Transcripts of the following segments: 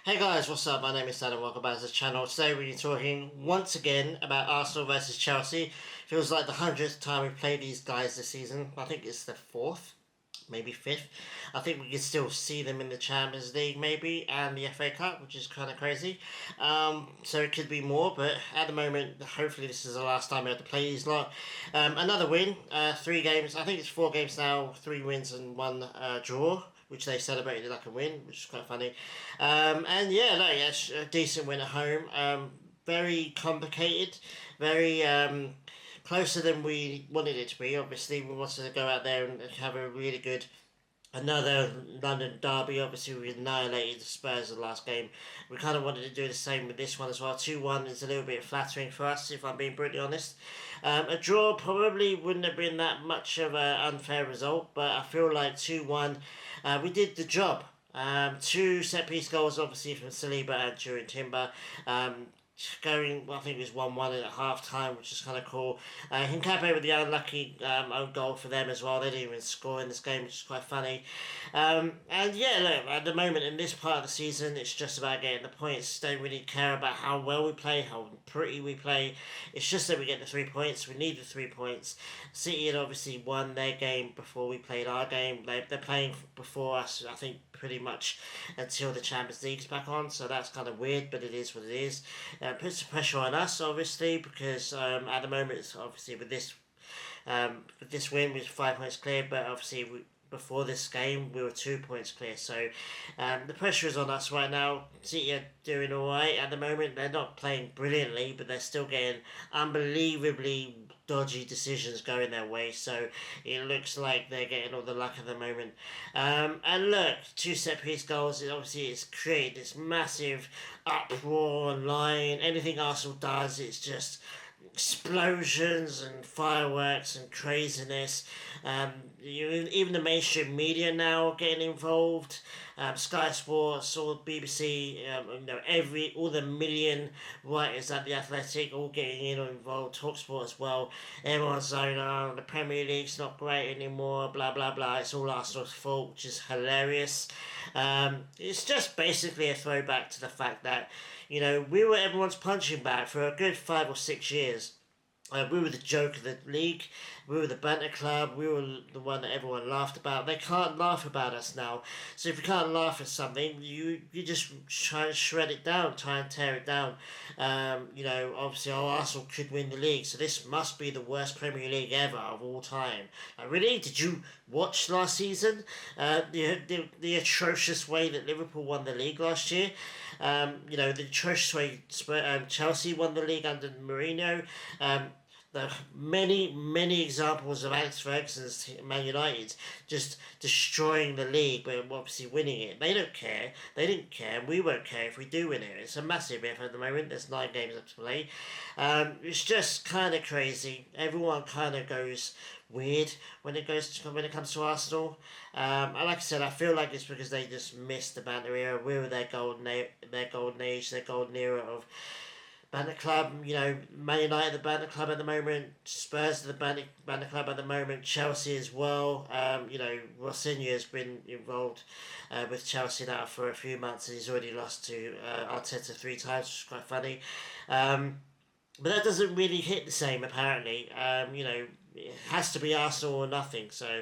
Hey guys, what's up? My name is Adam. Welcome back to the channel. Today we're talking once again about Arsenal versus Chelsea. Feels like the 100th time we've played these guys this season. I think it's the 4th, maybe 5th. I think we can still see them in the Champions League maybe and the FA Cup, which is kind of crazy. So it could be more, but at the moment, hopefully this is the last time we have to play these lot. Another win, 3 games. I think it's 4 games now, 3 wins and 1 draw, which they celebrated like a win, which is quite funny. And yeah, no, yes, a decent win at home. Very complicated, very closer than we wanted it to be. Obviously, we wanted to go out there and have a really good another London derby. Obviously, we annihilated the Spurs in the last game. We kind of wanted to do the same with this one as well. 2-1 is a little bit flattering for us, if I'm being brutally honest. A draw probably wouldn't have been that much of an unfair result, but I feel like 2-1, we did the job. 2 set-piece goals, obviously, from Saliba and Turin Timber. Going, I think it was 1-1 at half time, which is kind of cool. Hincapié with the unlucky own goal for them as well. They didn't even score in this game, which is quite funny. And yeah, look, at the moment in this part of the season, it's just about getting the points. Don't really care about how well we play, how pretty we play. It's just that we get the 3 points. We need the 3 points. City had obviously won their game before we played our game. They're playing before us, I think, pretty much until the Champions League's back on. So that's kind of weird, but it is what it is. Puts some pressure on us, obviously, because at the moment, it's obviously with this win, we're 5 points clear, but obviously before this game, we were 2 points clear. So the pressure is on us right now. City are doing all right at the moment. They're not playing brilliantly, but they're still getting unbelievably dodgy decisions going their way. So it looks like they're getting all the luck at the moment. And look, 2 set-piece goals. Obviously, it's created this massive uproar online. Anything Arsenal does, it's just explosions and fireworks and craziness. Even the mainstream media now are getting involved. Sky Sports, all BBC, all the million writers at the Athletic, all getting in or involved. Talksport as well. Everyone's saying, "Oh, the Premier League's not great anymore." Blah blah blah. It's all Arsenal's fault, which is hilarious. It's just basically a throwback to the fact that we were everyone's punching bag for a good 5 or 6 years. We were the joke of the league. We were the banter club. We were the one that everyone laughed about. They can't laugh about us now. So if you can't laugh at something, you just try and shred it down, try and tear it down. Obviously, Arsenal could win the league, so this must be the worst Premier League ever of all time. Really? Did you watch last season? The atrocious way that Liverpool won the league last year. The atrocious way Chelsea won the league under Mourinho. The many examples of Alex Ferguson's Man United just destroying the league, but obviously winning it. They don't care. They didn't care. We won't care if we do win it. It's a massive effort at the moment. There's 9 games up to play. It's just kind of crazy. Everyone kind of goes weird when it comes to Arsenal. And like I said, I feel like it's because they just missed the banter era. We were their golden age, their golden era of banter club. Man United the banter club at the moment. Spurs the banter club at the moment. Chelsea as well. Rossini has been involved with Chelsea now for a few months, and he's already lost to Arteta 3 times, which is quite funny. But that doesn't really hit the same, apparently. It has to be Arsenal or nothing. So,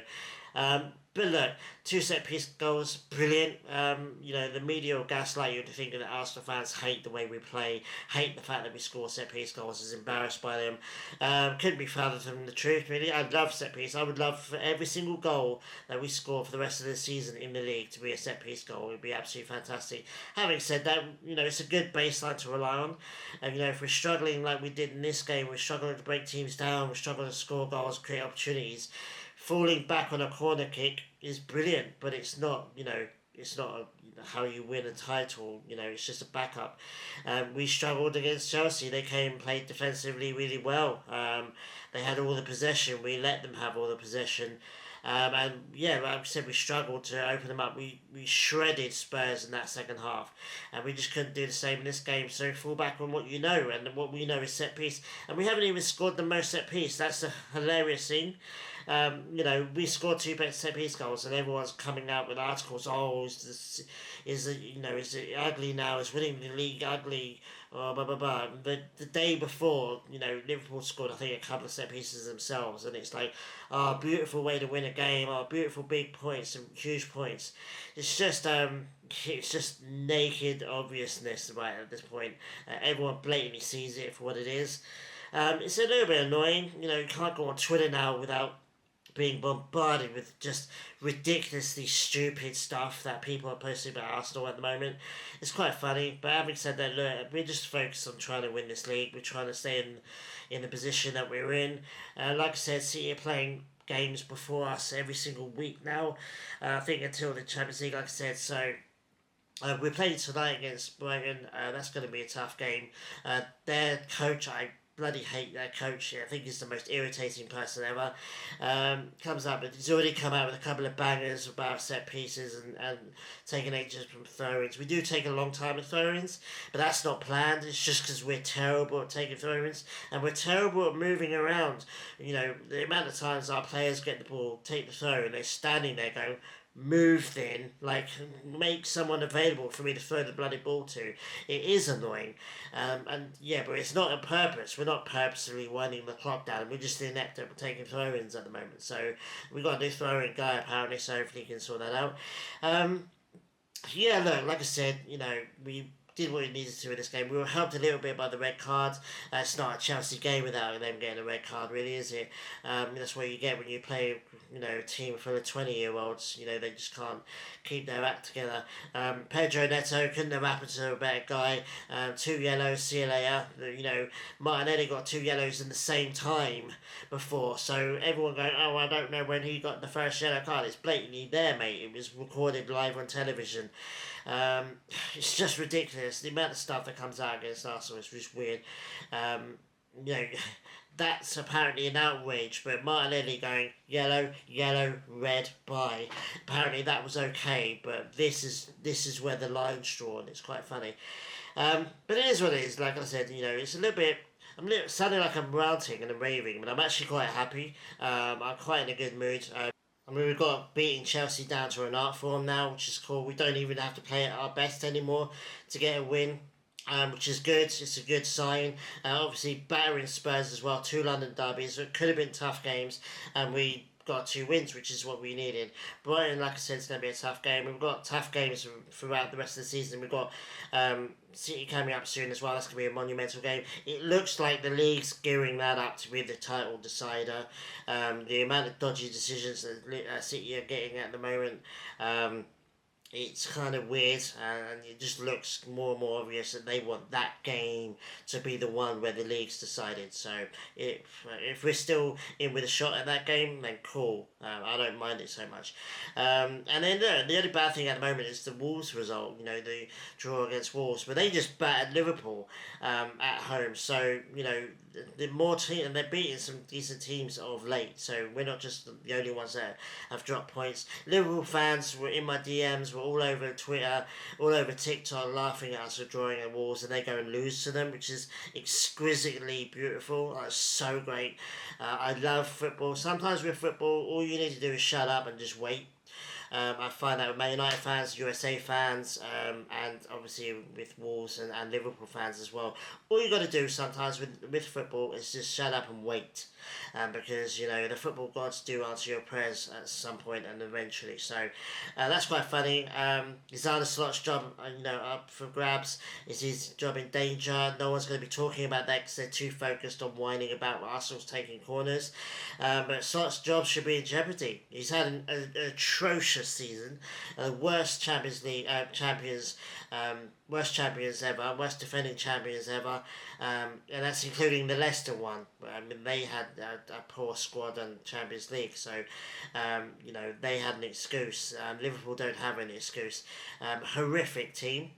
but look, 2 set-piece goals, brilliant. The media will gaslight you into thinking that Arsenal fans hate the way we play, hate the fact that we score set-piece goals, is embarrassed by them. Couldn't be further from the truth, really. I love set-piece. I would love for every single goal that we score for the rest of the season in the league to be a set-piece goal. It would be absolutely fantastic. Having said that, it's a good baseline to rely on. And, if we're struggling like we did in this game, we're struggling to break teams down, we're struggling to score goals, create opportunities, falling back on a corner kick is brilliant, but it's not, it's not how you win a title. It's just a backup. We struggled against Chelsea. They came and played defensively really well. They had all the possession. We let them have all the possession. And yeah, like I said, we struggled to open them up. We we shredded Spurs in that second half, and we just couldn't do the same in this game. So fall back on what you know, and what we know is set piece, and we haven't even scored the most set piece. That's a hilarious thing. We scored two set piece goals, and everyone's coming out with articles. Oh, is it ugly now? Is winning the league ugly? Oh, blah blah blah. The day before, Liverpool scored I think a couple of set pieces themselves, and it's like, oh, beautiful way to win a game. Oh, beautiful big points and huge points. It's just naked obviousness right at this point. Everyone blatantly sees it for what it is. It's a little bit annoying. You can't go on Twitter now without being bombarded with just ridiculously stupid stuff that people are posting about Arsenal at the moment. It's quite funny, but having said that, look, we're just focused on trying to win this league. We're trying to stay in the position that we're in. Like I said, City are playing games before us every single week now. I think until the Champions League, like I said, so... we're playing tonight against Brighton. That's going to be a tough game. Their coach, I bloody hate their coach. I think he's the most irritating person ever. Comes up, but he's already come out with a couple of bangers about set pieces and taking ages from throw-ins. We do take a long time at throw-ins, but that's not planned. It's just because we're terrible at taking throw-ins, and we're terrible at moving around. The amount of times our players get the ball, take the throw, and they're standing there going, move then, make someone available for me to throw the bloody ball to. It is annoying. But it's not on purpose. We're not purposely winding the clock down. We're just inept at taking throw-ins at the moment. So we've got a new throw-in guy apparently, so hopefully he can sort that out. Look, like I said, we did what we needed to in this game. We were helped a little bit by the red card. It's not a Chelsea game without them getting a red card, really, is it? That's what you get when you play, a team full of 20-year-olds. They just can't keep their act together. Pedro Neto couldn't have happened to a better guy. 2 yellows, see you later. Martinelli got 2 yellows in the same time before. So everyone going, oh, I don't know when he got the first yellow card. It's blatantly there, mate. It was recorded live on television. It's just ridiculous. The amount of stuff that comes out against Arsenal is just weird. That's apparently an outrage, but Martinelli going yellow, yellow, red, bye. Apparently that was okay, but this is where the line's drawn. It's quite funny. But it is what it is. Like I said, it's a little bit... sounding like I'm ranting and I'm raving, but I'm actually quite happy. I'm quite in a good mood. We've got beating Chelsea down to an art form now, which is cool. We don't even have to play at our best anymore to get a win, which is good. It's a good sign. Obviously, battering Spurs as well, 2 London derbies. It could have been tough games, and we got 2 wins, which is what we needed. Brighton, like I said, it's going to be a tough game. We've got tough games throughout the rest of the season. We've got City coming up soon as well. That's going to be a monumental game. It looks like the league's gearing that up to be the title decider. The amount of dodgy decisions that City are getting at the moment, it's kind of weird, and it just looks more and more obvious that they want that game to be the one where the league's decided. So if we're still in with a shot at that game, then cool. I don't mind it so much. And then the only bad thing at the moment is the Wolves result, the draw against Wolves. But they just battered Liverpool at home. So, the more team, and they're beating some decent teams of late. So we're not just the only ones that have dropped points. Liverpool fans were in my DMs, were all over Twitter, all over TikTok, laughing at us for drawing at Wolves, and they go and lose to them, which is exquisitely beautiful. It's so great. I love football. Sometimes with football, all you need to do is shut up and just wait. I find that with Man United fans, USA fans, and obviously with Wolves and Liverpool fans as well. All you got to do sometimes with football is just shut up and wait. Because, the football gods do answer your prayers at some point and eventually. So, that's quite funny. Alexander Slot's job, up for grabs. Is his job in danger? No one's going to be talking about that because they're too focused on whining about Arsenal's taking corners. But Slot's job should be in jeopardy. He's had an atrocious season. Worst Champions League worst champions ever, worst defending champions ever, and that's including the Leicester one. They had a poor squad and Champions League, so they had an excuse. Liverpool don't have any excuse. Horrific team.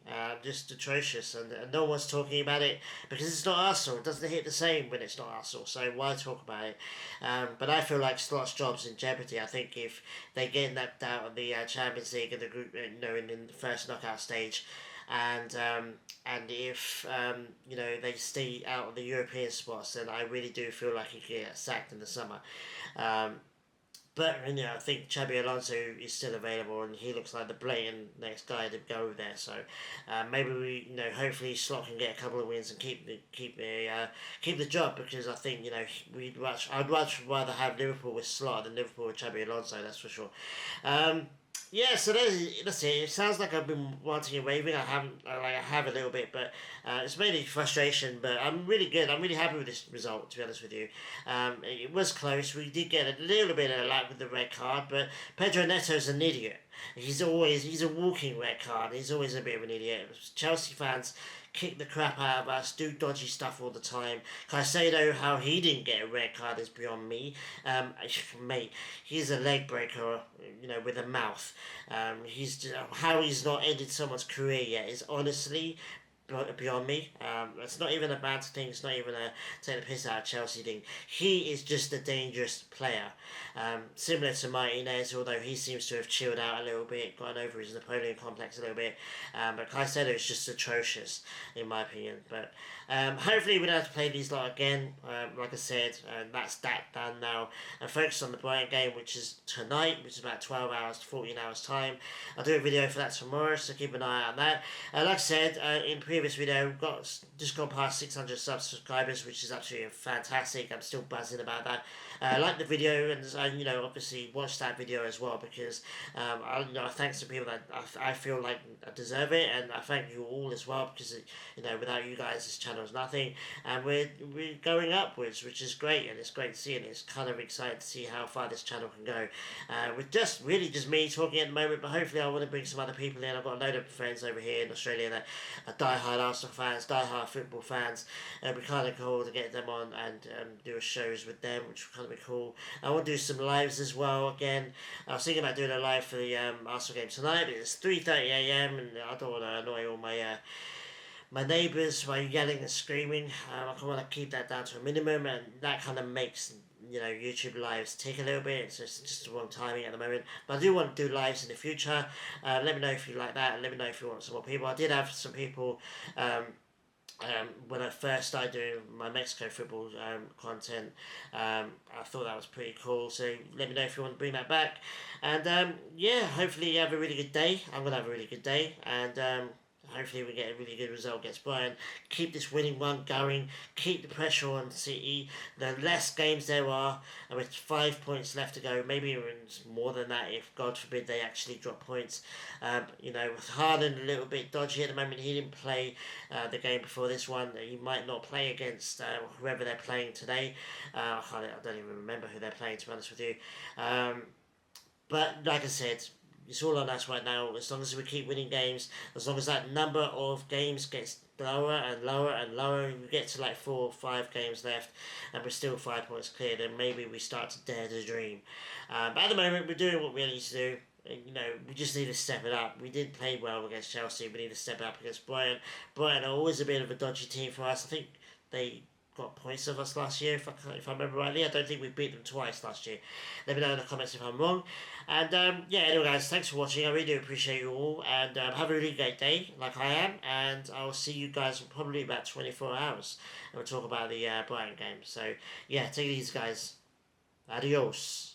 just atrocious, and no one's talking about it because it's not Arsenal. It doesn't hit the same when it's not Arsenal, so why talk about it? But I feel like Slot's job's in jeopardy. I think if they get knocked out of the Champions League in the group, in the first knockout stage, and if they stay out of the European spots, then I really do feel like he could get sacked in the summer. But I think Xabi Alonso is still available, and he looks like the blatant next guy to go there. So maybe hopefully Slot can get a couple of wins and keep the job, because I think I'd much rather have Liverpool with Slot than Liverpool with Xabi Alonso. That's for sure. Yeah, so that's it. It sounds like I've been wanting and waving. I have a little bit, but it's mainly frustration. But I'm really good. I'm really happy with this result, to be honest with you. It was close. We did get a little bit of luck with the red card, but Pedro Neto's an idiot. He's a walking red card. He's always a bit of an idiot. Chelsea fans kick the crap out of us, do dodgy stuff all the time. Caicedo, how he didn't get a red card is beyond me. Mate, he's a leg breaker, with a mouth. How he's not ended someone's career yet is honestly beyond me. It's not even a bad thing. It's not even a take the piss out of Chelsea thing. He is just a dangerous player. Similar to Martinez, although he seems to have chilled out a little bit, gotten over his Napoleon complex a little bit. But Caicedo is just atrocious, in my opinion. But hopefully we don't have to play these lot again. Like I said, that's that done now. And focus on the Brighton game, which is tonight, which is about 12 hours to 14 hours time. I'll do a video for that tomorrow, so keep an eye on that. Like I said in previous video, we've just gone past 600 subscribers, which is actually fantastic. I'm still buzzing about that. Like the video, and obviously watch that video as well, because thanks to people that I feel like deserve it, and I thank you all as well, because without you guys this channel is nothing, and we're going upwards, which is great, and it's great to see, and it's kind of exciting to see how far this channel can go. With just me talking at the moment, but hopefully I want to bring some other people in. I've got a load of friends over here in Australia that are die-hard Arsenal fans, die-hard football fans, and it'd be kind of cool to get them on and do shows with them, which would kind of be cool. I want to do some lives as well again. I was thinking about doing a live for the Arsenal game tonight, but it's 3:30 AM, and I don't want to annoy all my neighbours by yelling and screaming. I want to keep that down to a minimum, and that kind of makes YouTube lives take a little bit. It's just the wrong timing at the moment, but I do want to do lives in the future. Let me know if you like that, and let me know if you want some more people. I did have some people when I first started doing my Mexico football content. I thought that was pretty cool, so let me know if you want to bring that back. And hopefully you have a really good day. I'm going to have a really good day, and hopefully we get a really good result against Brighton. Keep this winning run going. Keep the pressure on City. The less games there are, and with 5 points left to go, maybe even more than that if, God forbid, they actually drop points. With Haaland a little bit dodgy at the moment. He didn't play the game before this one. He might not play against whoever they're playing today. I don't even remember who they're playing, to be honest with you. But like I said, it's all on us right now. As long as we keep winning games, as long as that number of games gets lower and lower and lower, we get to like 4 or 5 games left, and we're still 5 points clear, then maybe we start to dare to dream. But at the moment, we're doing what we need to do. We just need to step it up. We did play well against Chelsea. We need to step it up against Brighton. Brighton are always a bit of a dodgy team for us. I think they got points of us last year, if I remember rightly. I don't think we beat them twice last year. Let me know in the comments if I'm wrong. And anyway guys, thanks for watching. I really do appreciate you all, and have a really great day, like I am, and I'll see you guys in probably about 24 hours, and we'll talk about the Brighton game. So yeah, take it easy guys. Adios.